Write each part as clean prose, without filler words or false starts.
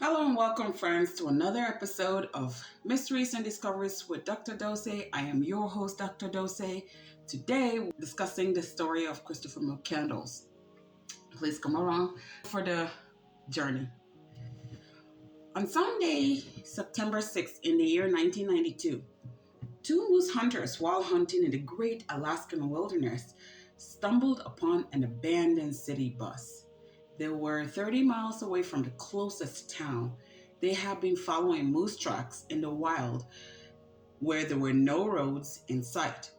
Hello and welcome, friends, to another episode of Mysteries and Discoveries with Dr. Dose. I am your host, Dr. Dose. Today, we're discussing the story of Christopher McCandless. Please come along for the journey. On Sunday, September 6th, in the year 1992, two moose hunters, while hunting in the great Alaskan wilderness, stumbled upon an abandoned city bus. They were 30 miles away from the closest town. They had been following moose tracks in the wild where there were no roads in sight.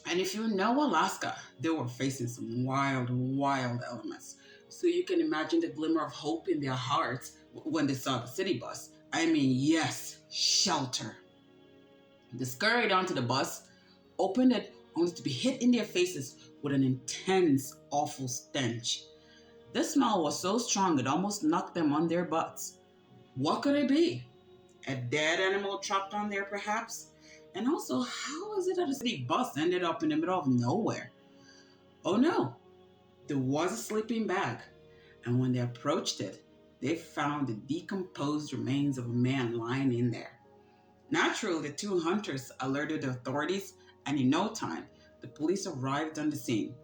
And if you know Alaska, they were facing some wild elements. So you can imagine the glimmer of hope in their hearts when they saw the city bus. I mean, yes, shelter. They scurried onto the bus, opened it, only to be hit in their faces with an intense, awful stench. This smell was so strong it almost knocked them on their butts. What could it be? A dead animal trapped on there, perhaps? And also, how is it that a city bus ended up in the middle of nowhere? Oh no, there was a sleeping bag. And when they approached it, they found the decomposed remains of a man lying in there. Naturally, the two hunters alerted the authorities, and in no time, the police arrived on the scene.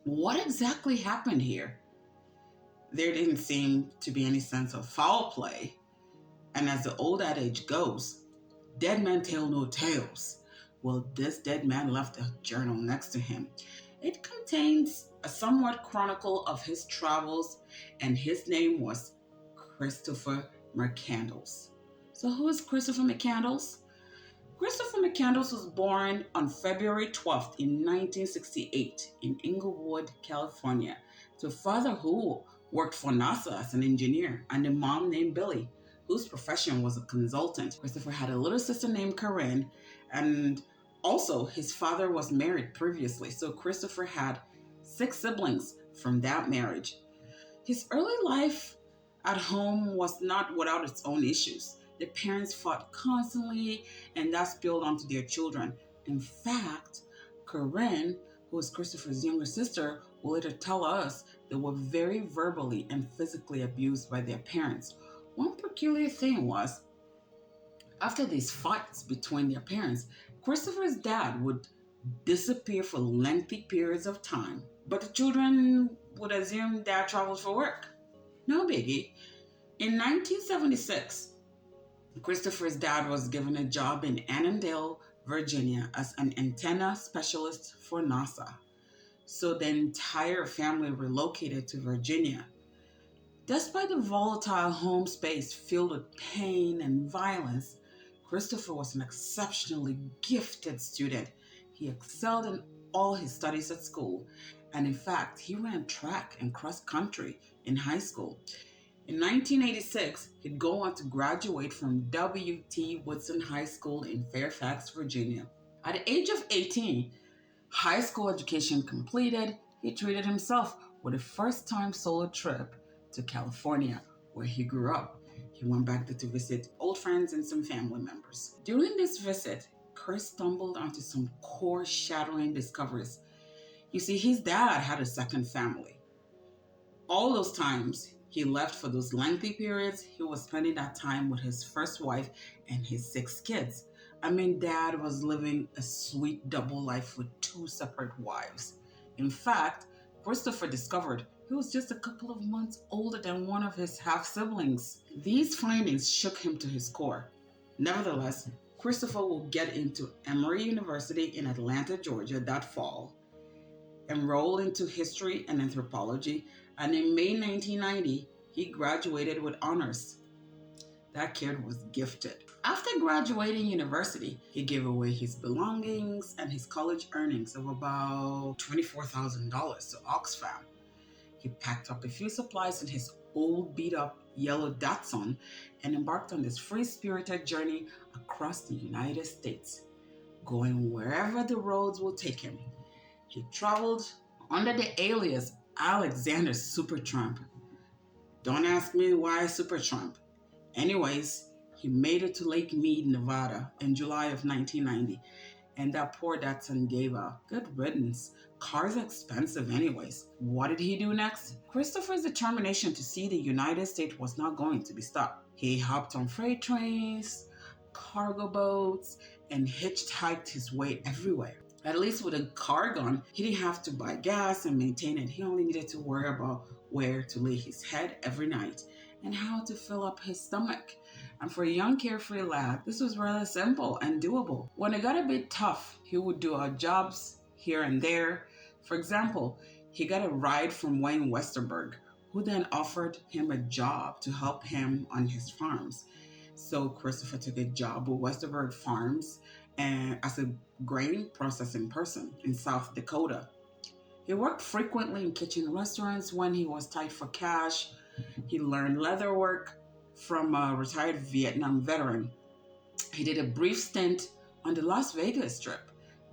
What exactly happened here? There didn't seem to be any sense of foul play, and as the old adage goes, dead men tell no tales. Well, this dead man left a journal next to him. It contains a somewhat chronicle of his travels, and his name was Christopher McCandless. So who is Christopher McCandless? Christopher McCandless was born on February 12th in 1968 in Inglewood, California, to a father who worked for NASA as an engineer and a mom named Billy, whose profession was a consultant. Christopher had a little sister named Corinne, and also his father was married previously, so Christopher had 6 siblings from that marriage. His early life at home was not without its own issues. The parents fought constantly, and that spilled onto their children. In fact, Corinne, who was Christopher's younger sister, will later tell us they were very verbally and physically abused by their parents. One peculiar thing was, after these fights between their parents, Christopher's dad would disappear for lengthy periods of time, but the children would assume dad traveled for work. No biggie. In 1976, Christopher's dad was given a job in Annandale, Virginia as an antenna specialist for NASA. So the entire family relocated to Virginia. Despite the volatile home space filled with pain and violence, Christopher was an exceptionally gifted student. He excelled in all his studies at school, and in fact, he ran track and cross country in high school. In 1986, he'd go on to graduate from W.T. Woodson High School in Fairfax, Virginia. At the age of 18, high school education completed, he treated himself with a first-time solo trip to California, where he grew up. He went back there to visit old friends and some family members. During this visit, Chris stumbled onto some core-shattering discoveries. You see, his dad had a second family. All those times he left for those lengthy periods, he was spending that time with his first wife and his 6 kids. I mean, dad was living a sweet double life with 2 separate wives. In fact, Christopher discovered he was just a couple of months older than one of his half-siblings. These findings shook him to his core. Nevertheless, Christopher will get into Emory University in Atlanta, Georgia that fall, enrolled into history and anthropology, and in May 1990, he graduated with honors. That kid was gifted. After graduating university, he gave away his belongings and his college earnings of about $24,000 to Oxfam. He packed up a few supplies in his old beat-up yellow Datsun and embarked on this free-spirited journey across the United States, going wherever the roads will take him. He traveled under the alias Alexander Supertramp. Don't ask me why Supertramp. Anyways, he made it to Lake Mead, Nevada in July of 1990, And that poor Datsun gave up. Good riddance. Cars are expensive anyways. What did he do next? Christopher's determination to see the United States was not going to be stopped. He hopped on freight trains, cargo boats, and hitchhiked his way everywhere. At least with a car gun, he didn't have to buy gas and maintain it. He only needed to worry about where to lay his head every night and how to fill up his stomach. And for a young carefree lad, this was rather simple and doable. When it got a bit tough, he would do odd jobs here and there. For example, he got a ride from Wayne Westerberg, who then offered him a job to help him on his farms. So Christopher took a job with Westerberg Farms and as a grain processing person in South Dakota. He worked frequently in kitchen restaurants when he was tight for cash. He learned leather work from a retired Vietnam veteran. He did a brief stint on the Las Vegas Strip.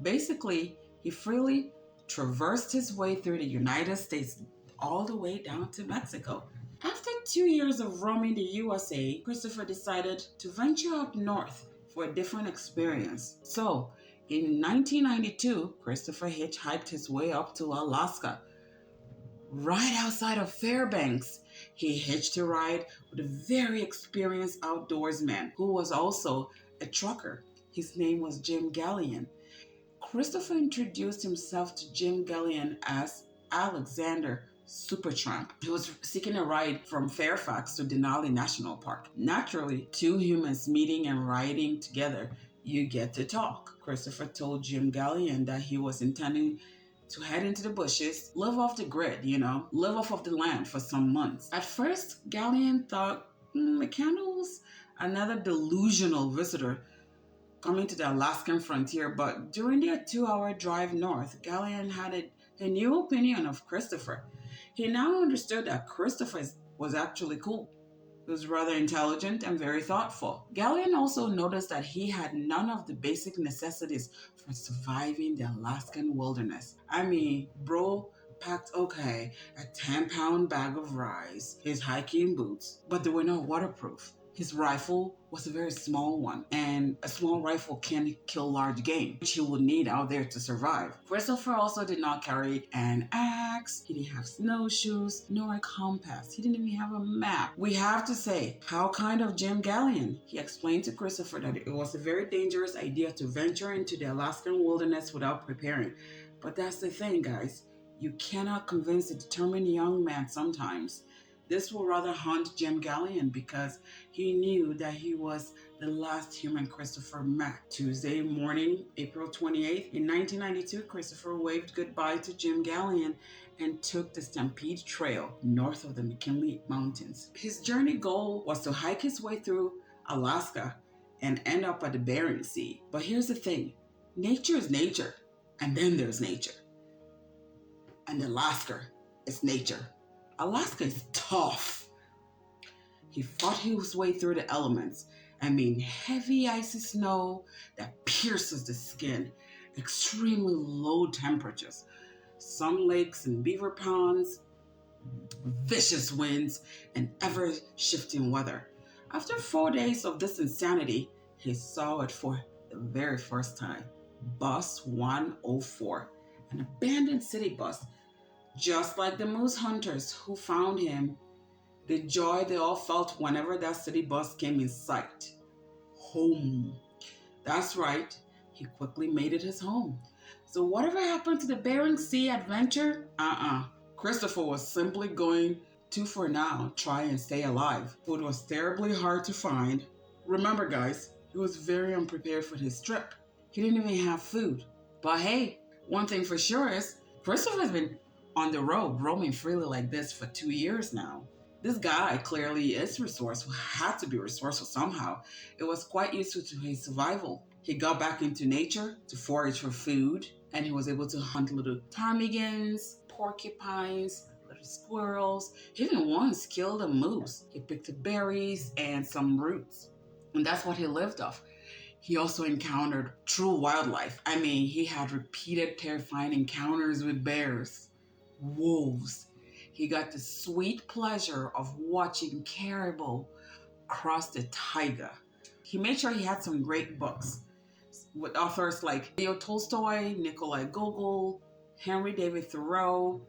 Basically, he freely traversed his way through the United States all the way down to Mexico. After 2 years of roaming the USA, Christopher decided to venture up north for a different experience. So, in 1992, Christopher hitchhiked his way up to Alaska, right outside of Fairbanks. He hitched a ride with a very experienced outdoorsman who was also a trucker. His name was Jim Gallion. Christopher introduced himself to Jim Gallion as Alexander Supertramp. He was seeking a ride from Fairfax to Denali National Park. Naturally, two humans meeting and riding together, you get to talk. Christopher told Jim Gallion that he was intending to head into the bushes, live off the grid, live off of the land for some months. At first, Gallion thought McCandless, another delusional visitor coming to the Alaskan frontier, but during their 2-hour drive north, Gallion had a new opinion of Christopher. He now understood that Christopher was actually cool. He was rather intelligent and very thoughtful. Gallion also noticed that he had none of the basic necessities for surviving the Alaskan wilderness. I mean, bro packed a 10-pound bag of rice, his hiking boots, but they were not waterproof. His rifle was a very small one, and a small rifle can kill large game, which he would need out there to survive. Christopher also did not carry an axe, he didn't have snowshoes, nor a compass. He didn't even have a map. We have to say, how kind of Jim Gallion. He explained to Christopher that it was a very dangerous idea to venture into the Alaskan wilderness without preparing. But that's the thing, guys. You cannot convince a determined young man sometimes. This will rather haunt Jim Gallion because he knew that he was the last human Christopher met. Tuesday morning, April 28th, in 1992, Christopher waved goodbye to Jim Gallion and took the Stampede Trail north of the McKinley Mountains. His journey goal was to hike his way through Alaska and end up at the Bering Sea. But here's the thing, nature is nature, and then there's nature. And Alaska is nature. Alaska is tough. He fought his way through the elements. I mean, heavy icy snow that pierces the skin, extremely low temperatures, some lakes and beaver ponds, vicious winds, and ever-shifting weather. After 4 days of this insanity, he saw it for the very first time. Bus 104, an abandoned city bus. Just like the moose hunters who found him, the joy they all felt whenever that city bus came in sight. Home. That's right, he quickly made it his home. So whatever happened to the Bering Sea adventure? Christopher was simply going to, for now, try and stay alive. Food was terribly hard to find. Remember, guys, he was very unprepared for his trip. He didn't even have food. But hey, one thing for sure is, Christopher has been on the road, roaming freely like this for 2 years now. This guy clearly is resourceful, had to be resourceful somehow. It was quite useful to his survival. He got back into nature to forage for food, and he was able to hunt little ptarmigans, porcupines, little squirrels. He even once killed a moose. He picked up berries and some roots, and that's what he lived off. He also encountered true wildlife. I mean, he had repeated terrifying encounters with bears, wolves. He got the sweet pleasure of watching caribou cross the taiga. He made sure he had some great books. with authors like Leo Tolstoy, Nikolai Gogol, Henry David Thoreau,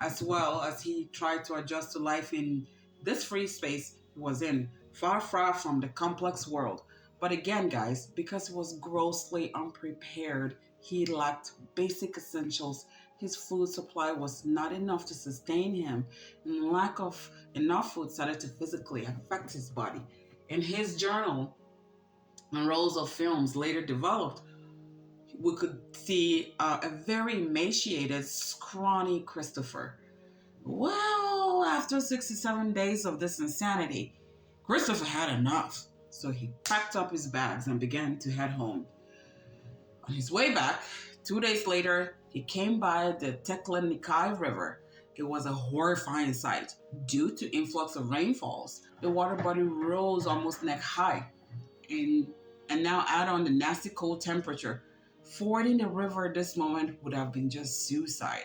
as well as he tried to adjust to life in this free space he was in, far, far from the complex world. But again, guys, because he was grossly unprepared, he lacked basic essentials. His food supply was not enough to sustain him, and lack of enough food started to physically affect his body. In his journal, and rolls of films later developed, we could see a very emaciated, scrawny Christopher. Well, after 67 days of this insanity, Christopher had enough. So he packed up his bags and began to head home. On his way back, 2 days later, he came by the Teklanikai River. It was a horrifying sight. Due to influx of rainfalls, the water body rose almost neck high. And now add on the nasty cold temperature. Fording the river at this moment would have been just suicide.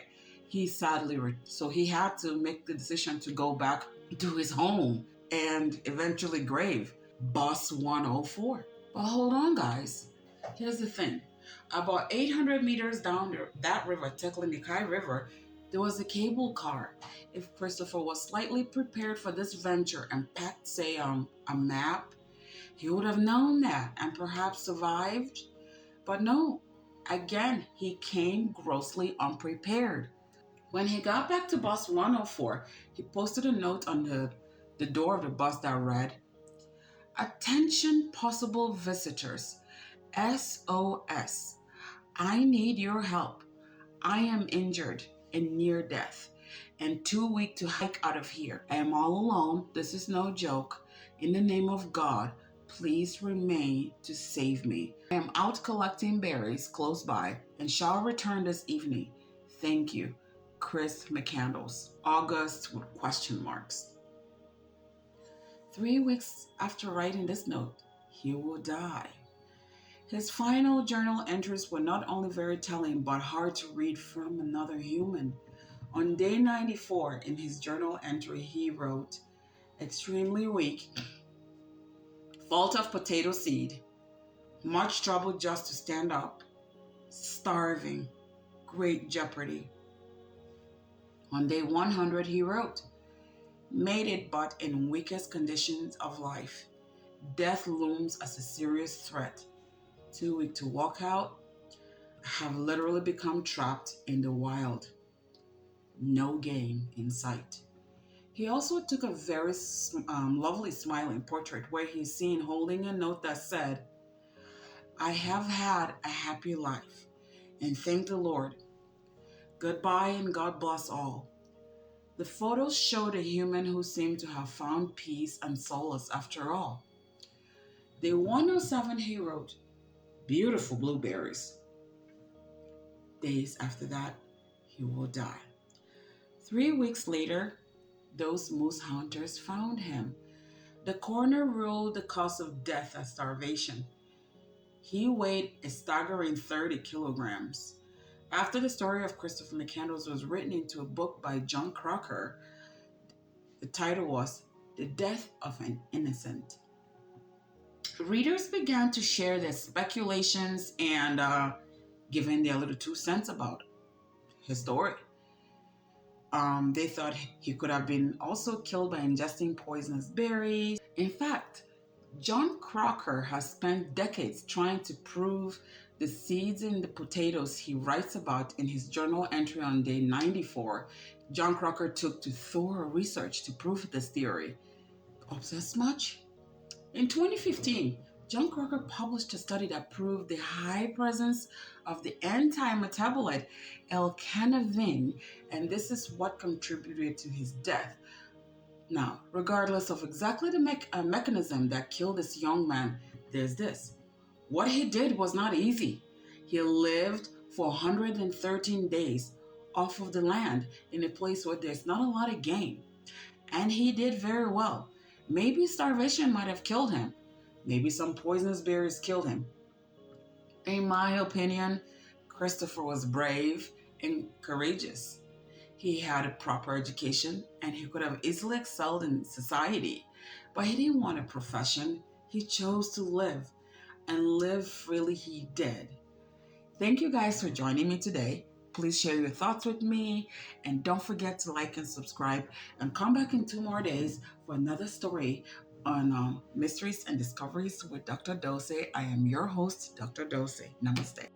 So he had to make the decision to go back to his home and eventually grave Bus 104. But hold on, guys. Here's the thing. About 800 meters down that river, Teklanikai River, there was a cable car. If Christopher was slightly prepared for this venture and packed, say, a map, he would have known that and perhaps survived. But no, again, he came grossly unprepared. When he got back to bus 104, he posted a note on the door of the bus that read, "Attention possible visitors, SOS. I need your help. I am injured and near death and too weak to hike out of here. I am all alone. This is no joke. In the name of God, please remain to save me. I am out collecting berries close by and shall return this evening. Thank you. Chris McCandless." August with question marks. 3 weeks after writing this note, he will die. His final journal entries were not only very telling, but hard to read from another human. On day 94 in his journal entry, he wrote, "Extremely weak, fault of potato seed, much trouble just to stand up, starving, great jeopardy." On day 100, he wrote, "Made it but in weakest conditions of life. Death looms as a serious threat. Too weak to walk out. I have literally become trapped in the wild. No game in sight." He also took a very lovely smiling portrait where he's seen holding a note that said, "I have had a happy life and thank the Lord. Goodbye and God bless all." The photos showed a human who seemed to have found peace and solace after all. Day 107, he wrote, "Beautiful blueberries." Days after that, he will die. 3 weeks later, those moose hunters found him. The coroner ruled the cause of death as starvation. He weighed a staggering 30 kilograms. After the story of Christopher McCandless was written into a book by John Crocker, the title was "The Death of an Innocent." Readers began to share their speculations and giving their little 2 cents about his story. They thought he could have been also killed by ingesting poisonous berries. In fact, John Crocker has spent decades trying to prove the seeds in the potatoes he writes about in his journal entry on day 94. John Crocker took to thorough research to prove this theory. Obsessed much? In 2015, John Crocker published a study that proved the high presence of the anti-metabolite L-carnitine, and this is what contributed to his death. Now, regardless of exactly the mechanism that killed this young man, there's this. What he did was not easy. He lived for 113 days off of the land in a place where there's not a lot of game. And he did very well. Maybe starvation might have killed him. Maybe some poisonous berries killed him. In my opinion, Christopher was brave and courageous. He had a proper education and he could have easily excelled in society, but he didn't want a profession. He chose to live. and live freely he did. Thank you guys for joining me today. Please share your thoughts with me and don't forget to like and subscribe and come back in 2 more days for another story on Mysteries and Discoveries with Dr. Dose. I am your host, Dr. Dose. Namaste.